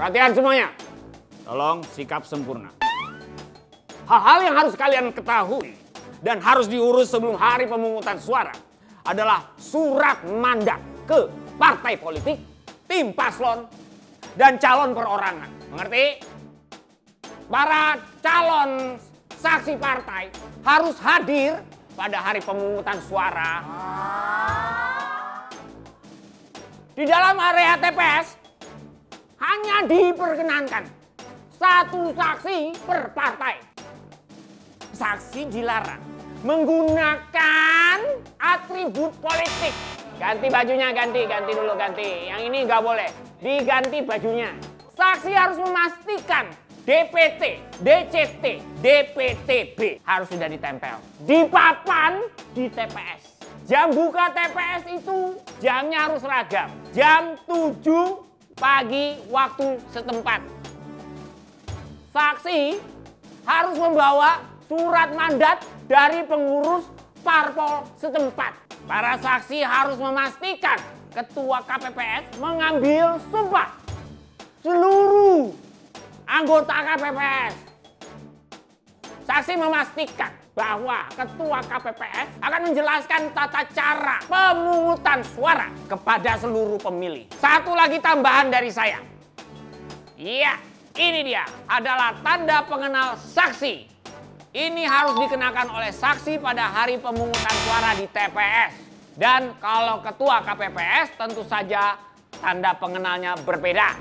Perhatian semuanya. Tolong sikap sempurna. Hal-hal yang harus kalian ketahui dan harus diurus sebelum hari pemungutan suara adalah surat mandat ke partai politik, tim paslon, dan calon perorangan. Mengerti? Para calon saksi partai harus hadir pada hari pemungutan suara. Di dalam area TPS hanya diperkenankan satu saksi per partai. Saksi dilarang menggunakan atribut politik. Ganti bajunya, ganti dulu, ganti. Yang ini nggak boleh, diganti bajunya. Saksi harus memastikan DPT, DCT, DPTB harus sudah ditempel di papan di TPS. Jam buka TPS itu jamnya harus seragam. Jam 7 pagi waktu setempat. Saksi harus membawa surat mandat dari pengurus parpol setempat. Para saksi harus memastikan ketua KPPS mengambil sumpah seluruh anggota KPPS. Saksi memastikan bahwa ketua KPPS akan menjelaskan tata cara pemungutan suara kepada seluruh pemilih. Satu lagi tambahan dari saya. Iya, ini dia adalah tanda pengenal saksi. Ini harus dikenakan oleh saksi pada hari pemungutan suara di TPS. Dan kalau ketua KPPS tentu saja tanda pengenalnya berbeda.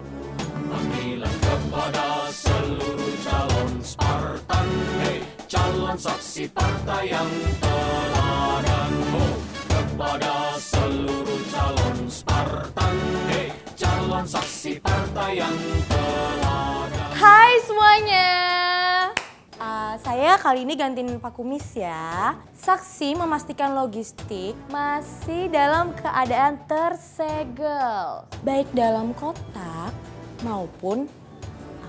Panggilan kepada seluruh calon Spartan, hey, calon saksi partai yang teladan, oh, kepada seluruh calon Spartan, hey, calon saksi partai yang teladan. Hai semuanya. Saya kali ini gantiin Pak Kumis ya. Saksi memastikan logistik masih dalam keadaan tersegel. Baik dalam kotak maupun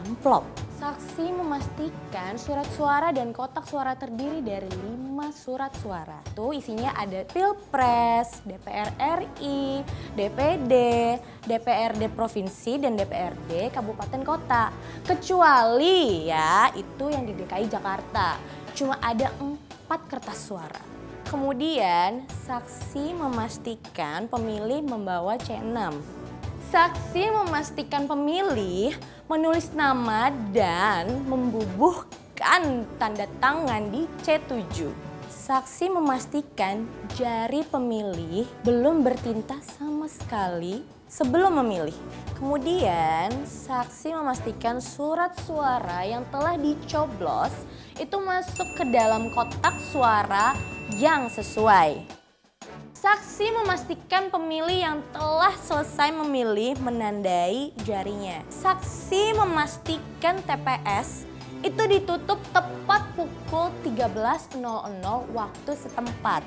amplop. Saksi memastikan surat suara dan kotak suara terdiri dari 5 surat suara. Tuh isinya ada Pilpres, DPR RI, DPD, DPRD Provinsi, dan DPRD Kabupaten Kota. Kecuali ya itu yang di DKI Jakarta. Cuma ada 4 kertas suara. Kemudian saksi memastikan pemilih membawa C6. Saksi memastikan pemilih menulis nama dan membubuhkan tanda tangan di C7. Saksi memastikan jari pemilih belum bertinta sama sekali sebelum memilih. Kemudian saksi memastikan surat suara yang telah dicoblos itu masuk ke dalam kotak suara yang sesuai. Saksi memastikan pemilih yang telah selesai memilih menandai jarinya. Saksi memastikan TPS itu ditutup tepat pukul 13.00 waktu setempat.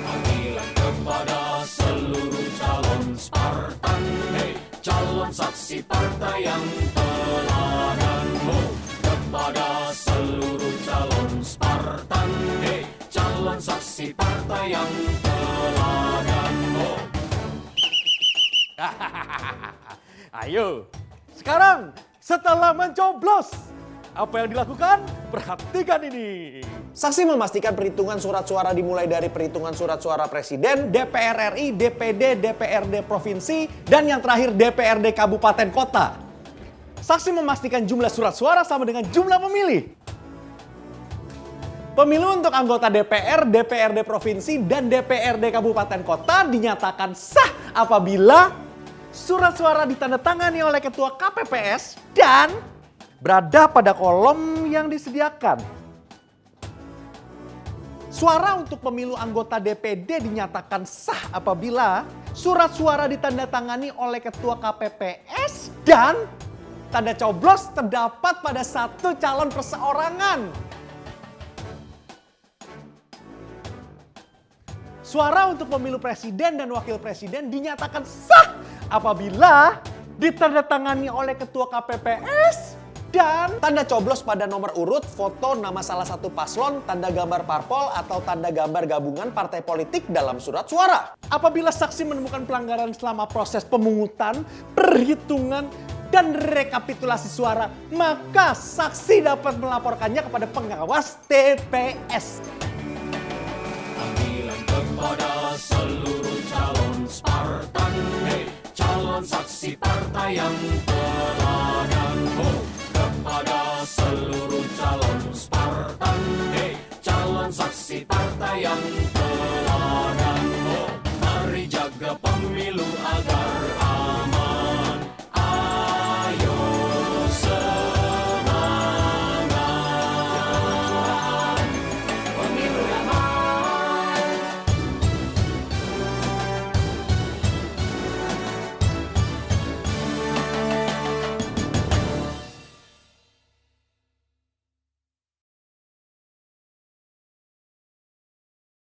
Panggilan kepada seluruh calon Spartan, hey, calon saksi partai yang teladan, oh, kepada seluruh calon Spartan, hey, calon saksi partai yang teladan, oh. Ayo, sekarang setelah mencoblos, apa yang dilakukan? Perhatikan ini. Saksi memastikan perhitungan surat suara dimulai dari perhitungan surat suara Presiden, DPR RI, DPD, DPRD Provinsi, dan yang terakhir DPRD Kabupaten Kota. Saksi memastikan jumlah surat suara sama dengan jumlah pemilih. Pemilu untuk anggota DPR, DPRD Provinsi, dan DPRD Kabupaten Kota dinyatakan sah apabila surat suara ditandatangani oleh Ketua KPPS dan berada pada kolom yang disediakan. Suara untuk pemilu anggota DPD dinyatakan sah apabila surat suara ditandatangani oleh Ketua KPPS dan tanda coblos terdapat pada satu calon perseorangan. Suara untuk pemilu presiden dan wakil presiden dinyatakan sah apabila ditandatangani oleh Ketua KPPS dan tanda coblos pada nomor urut, foto nama salah satu paslon, tanda gambar parpol atau tanda gambar gabungan partai politik dalam surat suara. apabila saksi menemukan pelanggaran selama proses pemungutan, perhitungan, dan rekapitulasi suara, maka saksi dapat melaporkannya kepada pengawas TPS. Panggilan kepada seluruh calon Spartan, hey, calon saksi partai yang teladan, ho, kepada seluruh calon